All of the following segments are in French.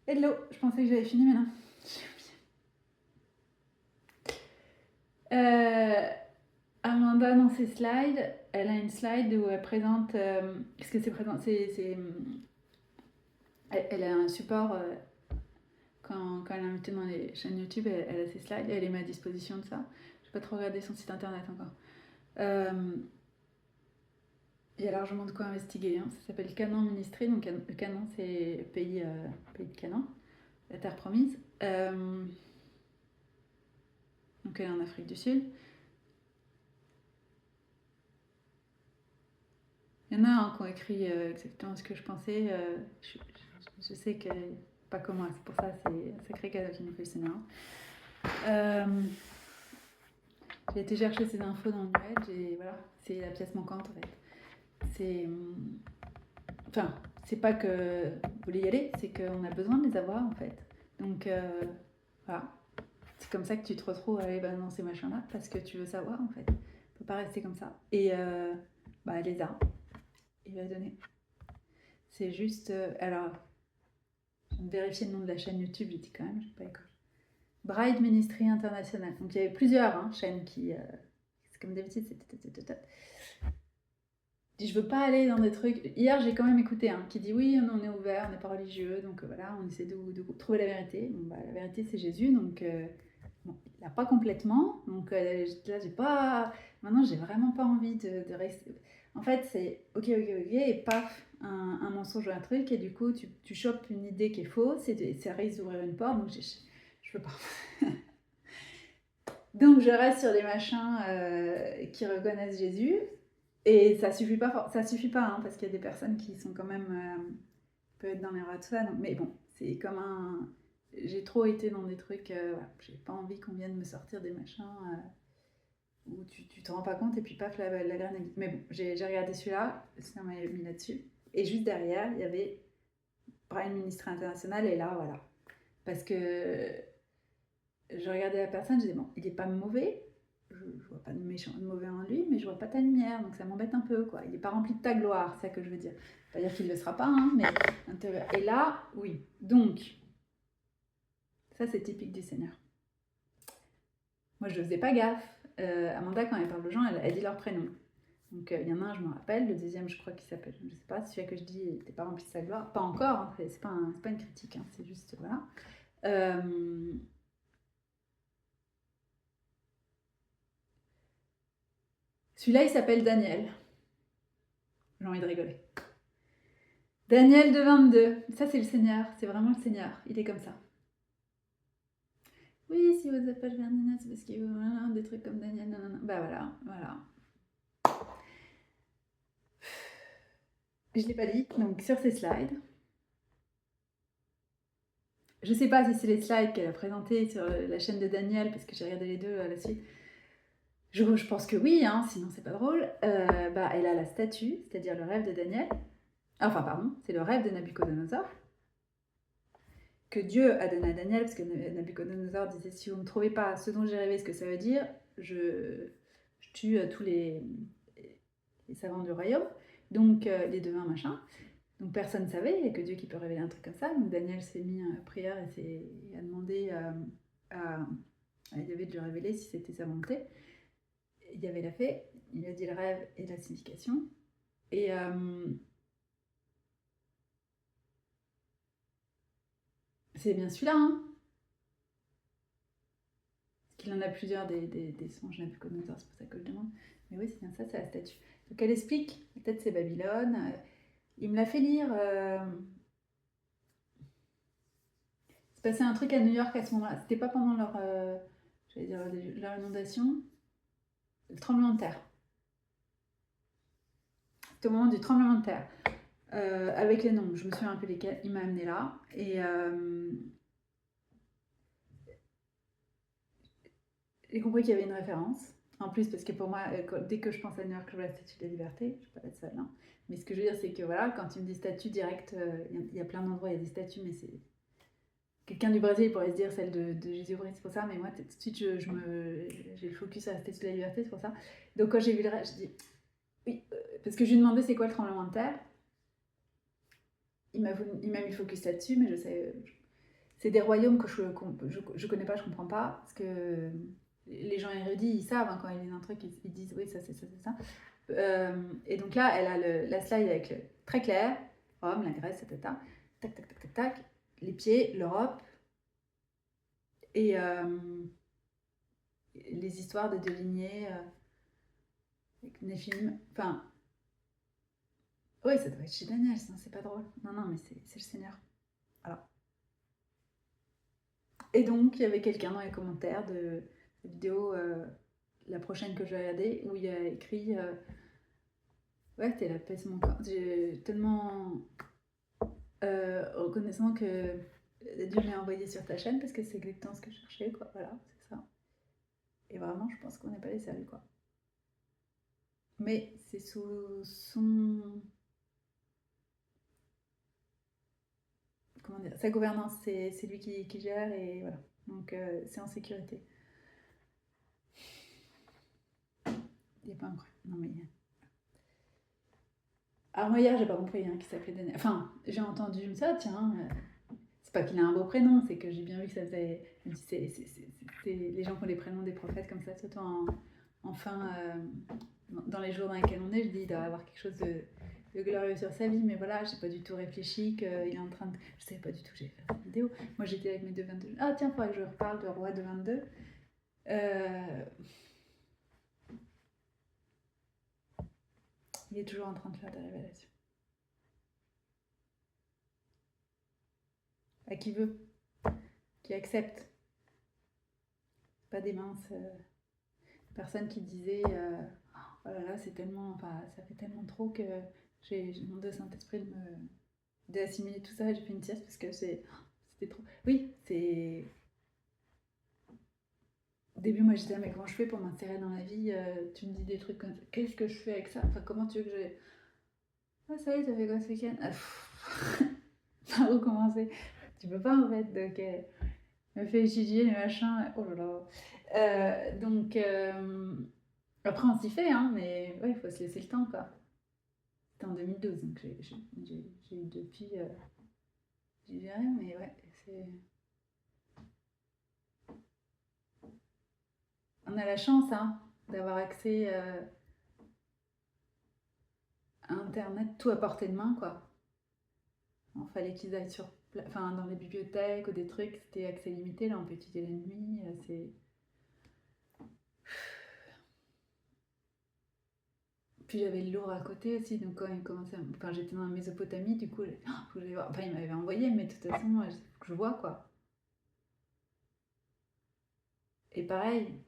Hello, je pensais que j'avais fini, mais non. Euh, Amanda, dans ses slides, elle a une slide où elle présente. Qu'est-ce que c'est présent elle a un support. Quand elle est invitée dans les chaînes YouTube, elle a ses slides et elle les met à disposition de ça. Je n'ai pas trop regardé son site internet encore. Il y a largement de quoi investiguer. Hein. Ça s'appelle Canaan Ministry. Donc, le Canaan, c'est pays de Canaan, la terre promise. Donc, elle est en Afrique du Sud. Il y en a un qui ont écrit exactement ce que je pensais. Je sais que pas comme moi, c'est pour ça c'est un sacré cadeau qui nous fait le Seigneur. J'ai été chercher ces infos dans le web et voilà, c'est la pièce manquante en fait. C'est. Enfin, c'est pas que vous voulez y aller, c'est qu'on a besoin de les avoir en fait. Donc voilà, c'est comme ça que tu te retrouves à aller dans ces machins-là parce que tu veux savoir en fait. On peut pas rester comme ça. Et elle les a. Il va donner. C'est juste. Alors, je vais vérifier le nom de la chaîne YouTube, j'ai dit quand même, je sais pas école. Bride Ministry International. Donc il y avait plusieurs chaînes qui. C'est comme d'habitude, c'est. Je veux pas aller dans des trucs. Hier, j'ai quand même écouté un qui dit oui, on est ouvert, on n'est pas religieux, donc voilà, on essaie de trouver la vérité. Bon, bah, la vérité, c'est Jésus, donc bon, il l'a pas complètement. Donc là, j'ai pas. Maintenant, j'ai vraiment pas envie de rester. En fait, c'est ok, et paf, un mensonge ou un truc, et du coup, tu chopes une idée qui est fausse, et ça risque d'ouvrir une porte, donc je veux pas. Donc je reste sur les machins qui reconnaissent Jésus. Et ça suffit pas, hein, parce qu'il y a des personnes qui sont quand même peuvent être dans l'erreur de ça. Donc, mais bon, c'est comme un. J'ai trop été dans des trucs. Voilà, j'ai pas envie qu'on vienne me sortir des machins où tu te rends pas compte et puis paf, la graine est vite. Mais bon, j'ai regardé celui-là, ça m'a mis là-dessus. Et juste derrière, il y avait Prime Ministre International et là, voilà. Parce que je regardais la personne, je disais, bon, il est pas mauvais, je vois pas de méchant, de mauvais en lui, mais je vois pas ta lumière, donc ça m'embête un peu, quoi. Il n'est pas rempli de ta gloire, c'est ça que je veux dire. Pas dire qu'il ne le sera pas, hein, mais et là, oui. Donc, ça c'est typique du Seigneur. Moi, je ne faisais pas gaffe. Amanda, quand elle parle aux gens, elle dit leur prénom. Donc, il y en a un, je me rappelle, le deuxième, je crois qu'il s'appelle, je sais pas, celui que je dis, il n'était pas rempli de sa gloire. Pas encore, hein, c'est pas une critique, hein, c'est juste, voilà. Celui-là, il s'appelle Daniel. J'ai envie de rigoler. Daniel de 22. Ça, c'est le Seigneur. C'est vraiment le Seigneur. Il est comme ça. Oui, si vous appelez Bernina, c'est parce qu'il y a des trucs comme Daniel. Non, non, non. Bah voilà, voilà. Je ne l'ai pas dit. Donc, sur ces slides, je ne sais pas si c'est les slides qu'elle a présentés sur la chaîne de Daniel, parce que j'ai regardé les deux à la suite. Je pense que oui, hein, sinon c'est pas drôle. Elle a la statue, c'est-à-dire le rêve de Daniel. Enfin, pardon, c'est le rêve de Nabucodonosor. Que Dieu a donné à Daniel, parce que Nabucodonosor disait si vous ne me trouvez pas ce dont j'ai rêvé, ce que ça veut dire, je tue tous les savants du royaume, donc les devins, machin. Donc personne ne savait, il n'y a que Dieu qui peut révéler un truc comme ça. Donc Daniel s'est mis à prière et a demandé à Yahvé de lui révéler si c'était sa volonté. Yahvé l'a fait, il a dit le rêve et la signification. Et c'est bien celui-là, hein. Qu'il en a plusieurs des songes Nabucodonosor, c'est pour ça que je demande. Mais oui, c'est bien ça, c'est la statue. Donc elle explique, peut-être c'est Babylone. Il me l'a fait lire. C'est passé un truc à New York à ce moment-là. C'était pas pendant leur, leur inondation, le tremblement de terre. C'était au moment du tremblement de terre. Avec les noms, je me souviens un peu lesquels. Il m'a amené là. Et j'ai compris qu'il y avait une référence. En plus, parce que pour moi, dès que je pense à New York, je vois la statue de la liberté. Je ne suis pas la seule, hein. Mais ce que je veux dire, c'est que voilà, quand tu me dis statue directe, il y a plein d'endroits, il y a des statues, mais c'est. Quelqu'un du Brésil pourrait se dire celle de Jésus-Christ, c'est pour ça, mais moi, tout de suite, j'ai le focus à la statue de la liberté, c'est pour ça. Donc, quand j'ai vu le rêve, je dis oui, parce que je lui ai demandé c'est quoi le tremblement de terre. Il m'a mis le focus là-dessus, mais je sais. c'est des royaumes que je connais pas, je comprends pas, parce que les gens érudits, ils savent, hein, quand ils lisent un truc, ils disent oui, ça, c'est ça, c'est ça. Et donc là, elle a la slide avec très clair, Rome, la Grèce, etc. Tac, tac, tac, tac, tac, les pieds, l'Europe, et les histoires des deux lignées, des films, enfin, ouais, ça doit être chez Daniel, sinon c'est pas drôle. Non, non, mais c'est le Seigneur. Voilà. Et donc, il y avait quelqu'un dans les commentaires de la vidéo, la prochaine que je vais regarder, où il y a écrit ouais, t'es la paix mon corps. J'ai tellement reconnaissant que Dieu m'a envoyé sur ta chaîne parce que c'est exactement ce que je cherchais, quoi. Voilà, c'est ça. Et vraiment, je pense qu'on n'est pas les seuls, quoi. Mais c'est sous son. Comment dire, sa gouvernance, c'est lui qui gère et voilà. Donc c'est en sécurité. Il n'est pas incroyable. Non mais. Alors moi hier, j'ai pas compris hein, qu'il s'appelait Daniel. Enfin, j'ai entendu, je me suis dit, ah, tiens, c'est pas qu'il a un beau prénom, c'est que j'ai bien vu que ça faisait. C'est les gens qui ont les prénoms des prophètes comme ça, surtout enfin, dans les jours dans lesquels on est, je dis, il doit avoir quelque chose de glorieux sur sa vie, mais voilà, j'ai pas du tout réfléchi qu'il est en train de. Je savais pas du tout que j'allais faire cette vidéo. Moi j'étais avec mes 2,22. Ah tiens, faudrait que je reparle de Roi de 22. Il est toujours en train de faire des révélations. À qui veut, qui accepte. Pas des minces personnes qui disaient oh là là, c'est tellement. Enfin, ça fait tellement trop que j'ai demandé au Saint-Esprit d'assimiler tout ça et j'ai fait une sieste parce que c'était trop. Oui, c'est. Au début, moi j'étais là, mais comment je fais pour m'insérer dans la vie tu me dis des trucs comme ça. Qu'est-ce que je fais avec ça? Enfin, comment tu veux que j'ai. Ah, ça y est, t'as fait quoi ce week-end? Ça a recommencé. Tu peux pas en fait, donc me fait étudier les machins. Oh là là. Donc, après on s'y fait, hein, mais ouais, il faut se laisser le temps quoi. C'était en 2012, donc j'ai eu depuis. J'ai géré, mais ouais, c'est. On a la chance hein, d'avoir accès à Internet tout à portée de main quoi. Il fallait qu'ils aillent enfin, dans les bibliothèques ou des trucs, c'était accès limité, là on peut étudier la nuit, c'est. Puis j'avais le lourd à côté aussi, donc quand il commençait Enfin, j'étais dans la Mésopotamie, du coup, faut que voir. Enfin, il m'avait envoyé, mais de toute façon, il faut que je vois, quoi. Et pareil,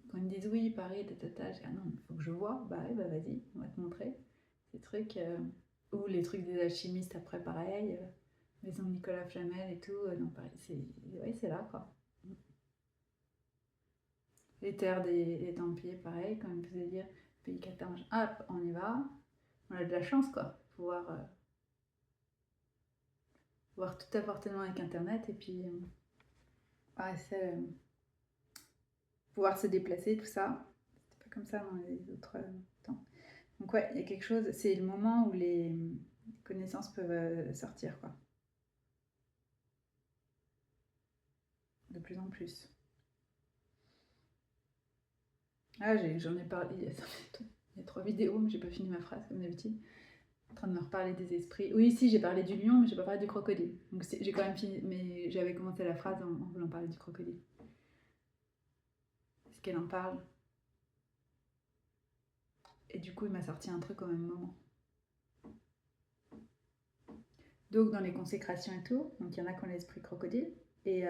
quand ils me disent oui, Paris, tatata, je dis ah non, il faut que je vois. Bah ouais, bah vas-y, on va te montrer. Ces trucs, ou les trucs des alchimistes après, pareil, maison de Nicolas Flamel et tout, non, pareil, ouais, c'est là, quoi. Les terres des Templiers, pareil, quand ils me faisaient dire pays 14, hop, on y va. On a de la chance, quoi, pouvoir voir tout à portée de main avec Internet et puis pouvoir se déplacer, tout ça. C'était pas comme ça dans les autres temps. Donc ouais, il y a quelque chose, c'est le moment où les connaissances peuvent sortir, quoi. De plus en plus. Ah, j'en ai parlé, il y a 3 vidéos, mais j'ai pas fini ma phrase comme d'habitude. En train de me reparler des esprits. Oui, si, j'ai parlé du lion, mais j'ai pas parlé du crocodile. Donc j'ai quand même fini, mais j'avais commencé la phrase en voulant parler du crocodile. Est-ce qu'elle en parle? Et du coup, il m'a sorti un truc au même moment. Donc, dans les consécrations et tout, donc il y en a qui ont l'esprit crocodile. Et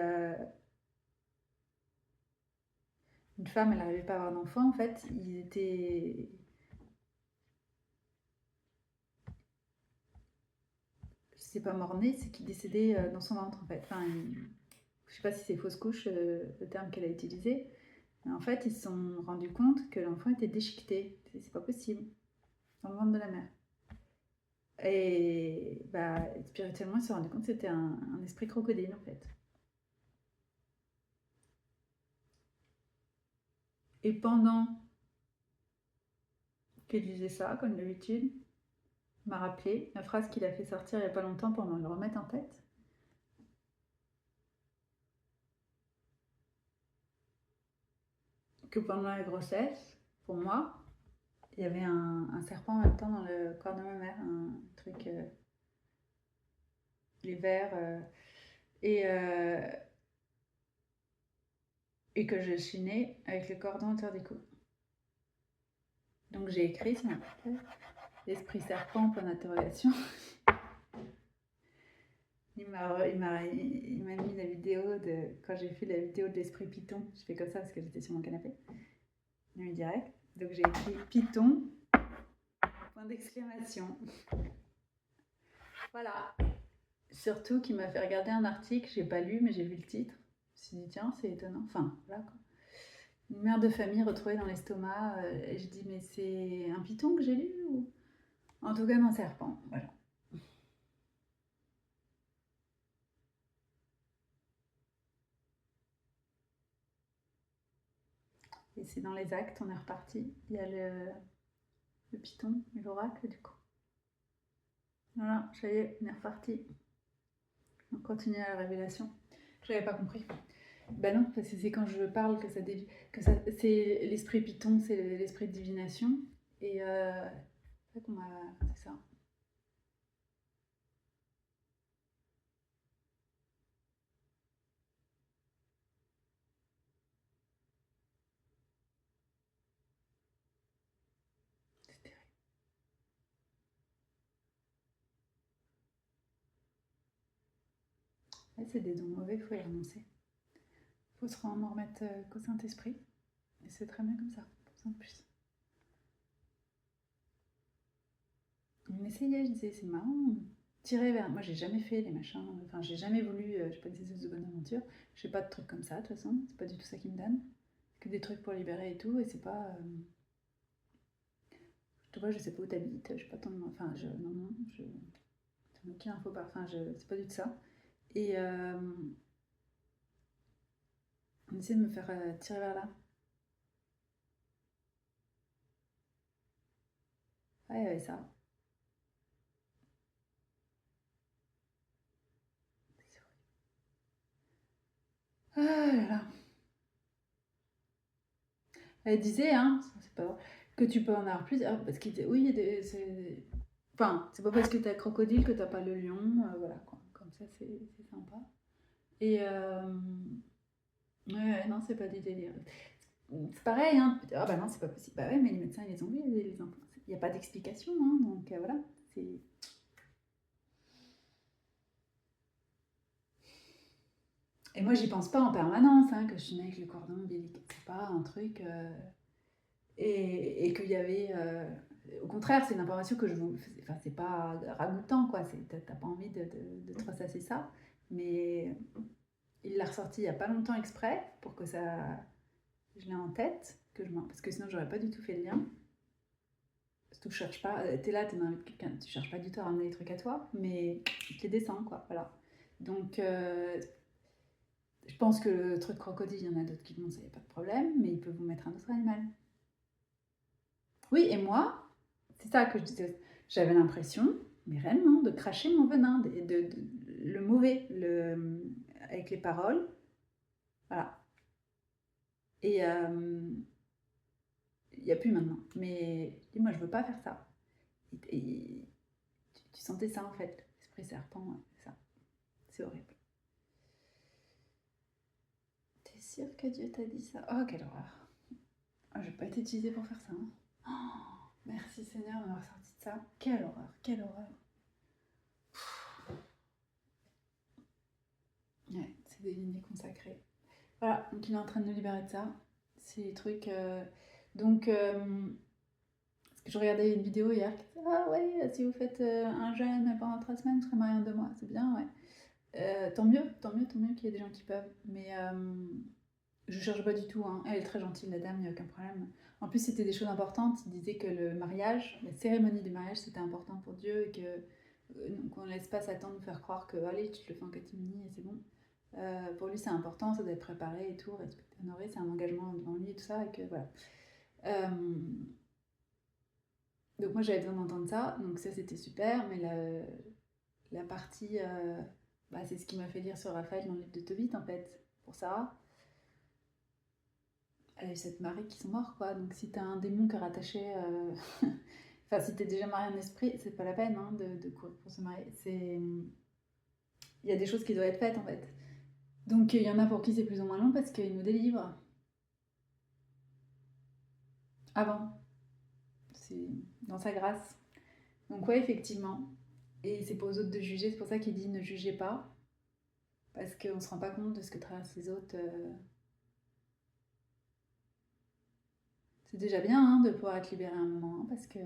une femme, elle n'arrivait pas à avoir d'enfant, en fait. Il était. C'est pas mort-né, c'est qu'il décédait dans son ventre, en fait. Enfin, je sais pas si c'est fausse couche, le terme qu'elle a utilisé. Mais en fait, ils se sont rendus compte que l'enfant était déchiqueté. C'est pas possible. Dans le ventre de la mère. Et bah, spirituellement, ils se sont rendus compte que c'était un esprit crocodile, en fait. Et pendant qu'il disait ça, comme d'habitude, m'a rappelé la phrase qu'il a fait sortir il n'y a pas longtemps pour me le remettre en tête. que pendant la grossesse, pour moi, il y avait un serpent en même temps dans le corps de ma mère, un truc, les vers, et, et que je suis née avec le cordon autour du cou. Donc j'ai écrit ce qu'on appelle l'esprit serpent, point d'interrogation. Il m'a mis la vidéo de quand j'ai fait la vidéo de l'esprit Python. Je fais comme ça parce que j'étais sur mon canapé. Il m'a mis direct. Donc j'ai écrit Python, point d'exclamation. Voilà. Surtout qu'il m'a fait regarder un article, j'ai pas lu, mais j'ai vu le titre. Je me suis dit, tiens, c'est étonnant. Enfin, voilà quoi. Une mère de famille retrouvée dans l'estomac. Et je dis, mais c'est un python que j'ai lu ou... En tout cas, un serpent. Voilà. Et c'est dans les actes, on est reparti. Il y a le python et l'oracle du coup. Voilà, ça y est, on est reparti. On continue à la révélation. Je n'avais pas compris. Ben non, parce que c'est quand je parle que ça dévie. C'est l'esprit python, c'est l'esprit de divination. Et c'est ça. C'est ça. C'est terrible. Ouais, c'est des dons mauvais, il faut y renoncer. Il faut se en remettre qu'au Saint-Esprit. Et c'est très bien comme ça, pas besoin de plus. On essayait, je disais, c'est marrant. Tirer vers. Moi, j'ai jamais fait les machins. Enfin, j'ai jamais voulu. Je sais pas des espèces de bonne aventure. Je fais pas de trucs comme ça, de toute façon. C'est pas du tout ça qui me donne. Que des trucs pour libérer et tout. Et c'est pas. Tu vois, je sais pas où t'habites. Je sais pas ton. Enfin, non. T'en as aucune info par. Enfin, c'est pas du tout ça. Et on essaie de me faire tirer vers là. Ouais, il y avait ça. Ah là là. Elle disait, hein, c'est pas que tu peux en avoir plusieurs, parce qu'il disait, oui, enfin, c'est pas parce que t'as crocodile que t'as pas le lion, voilà, quoi. Comme ça, c'est sympa. Et, ouais, non, c'est pas du délire. C'est pareil, hein, ah bah non, c'est pas possible. Bah ouais, mais les médecins, ils les ont vus, les enfants. Il n'y a pas d'explication, hein, donc voilà, c'est... Et moi, j'y pense pas en permanence, hein, que je suis née avec le cordon ombilical. C'est pas un truc... et qu'il y avait... au contraire, c'est une information que je vous... Enfin, c'est pas ragoûtant, quoi. T'as pas envie de te ressasser ça. Mais il l'a ressorti il y a pas longtemps exprès pour que ça... Je l'ai en tête, parce que sinon, j'aurais pas du tout fait le lien. Surtout que je cherche pas... T'es là, t'es dans quelqu'un... Tu cherches pas du tout à ramener les trucs à toi, mais tu te les descends, quoi. Voilà. Donc... je pense que le truc crocodile, il y en a d'autres qui demandent, ça n'y a pas de problème, mais il peut vous mettre un autre animal. Oui, et moi, c'est ça que je disais. J'avais l'impression, mais réellement, de cracher mon venin, le mauvais, avec les paroles. Voilà. Et il n'y a plus maintenant. Mais dis-moi, je veux pas faire ça. Et tu sentais ça en fait, l'esprit serpent, ouais, ça. C'est horrible. T'es sûr que Dieu t'a dit ça? Oh, quelle horreur. Oh, je vais pas être utilisée pour faire ça. Hein. Oh, merci Seigneur de m'avoir sorti de ça. Quelle horreur, quelle horreur. Ouais, c'est des lignées consacrées. Voilà, donc il est en train de nous libérer de ça. C'est des trucs. Donc, parce que je regardais une vidéo hier qui disait ah ouais, si vous faites un jeûne pendant 3 semaines, vous serez marié en 2 mois. C'est bien, ouais. Tant mieux qu'il y ait des gens qui peuvent. Mais je cherche pas du tout. Hein. Elle est très gentille, la dame, il n'y a aucun problème. En plus, c'était des choses importantes. Il disait que le mariage, la cérémonie du mariage, c'était important pour Dieu et que qu'on ne laisse pas Satan nous faire croire que allez, tu te le fais en catimini et c'est bon. Pour lui, c'est important, ça doit être préparé et tout, respecté, honoré, c'est un engagement devant lui et tout ça. Et que voilà. Donc, moi, j'avais besoin d'entendre ça. Donc, ça, c'était super. Mais la partie. Bah, c'est ce qui m'a fait lire sur Raphaël dans le livre de Tobit, en fait, pour Sarah. elle a eu cette marée qui sont morts, quoi. Donc si t'as un démon qui est rattaché... Enfin, si t'es déjà marié en esprit, c'est pas la peine hein, de courir pour se marier. Il y a des choses qui doivent être faites, en fait. Donc il y en a pour qui c'est plus ou moins long parce qu'ils nous délivrent avant. C'est dans sa grâce. Donc ouais, effectivement. Et c'est pas aux autres de juger, c'est pour ça qu'il dit ne jugez pas. Parce qu'on se rend pas compte de ce que traversent les autres. C'est déjà bien hein, de pouvoir être libéré un moment, hein, parce que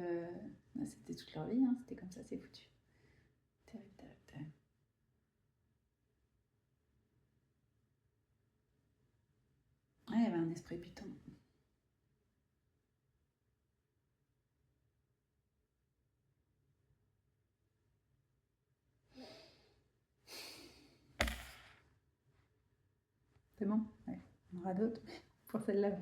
c'était toute leur vie, hein, c'était comme ça, c'est foutu. Terrible, terrible, terrible. Ouais, il y avait un esprit python. C'est bon? Ouais. On aura d'autres pour celle-là.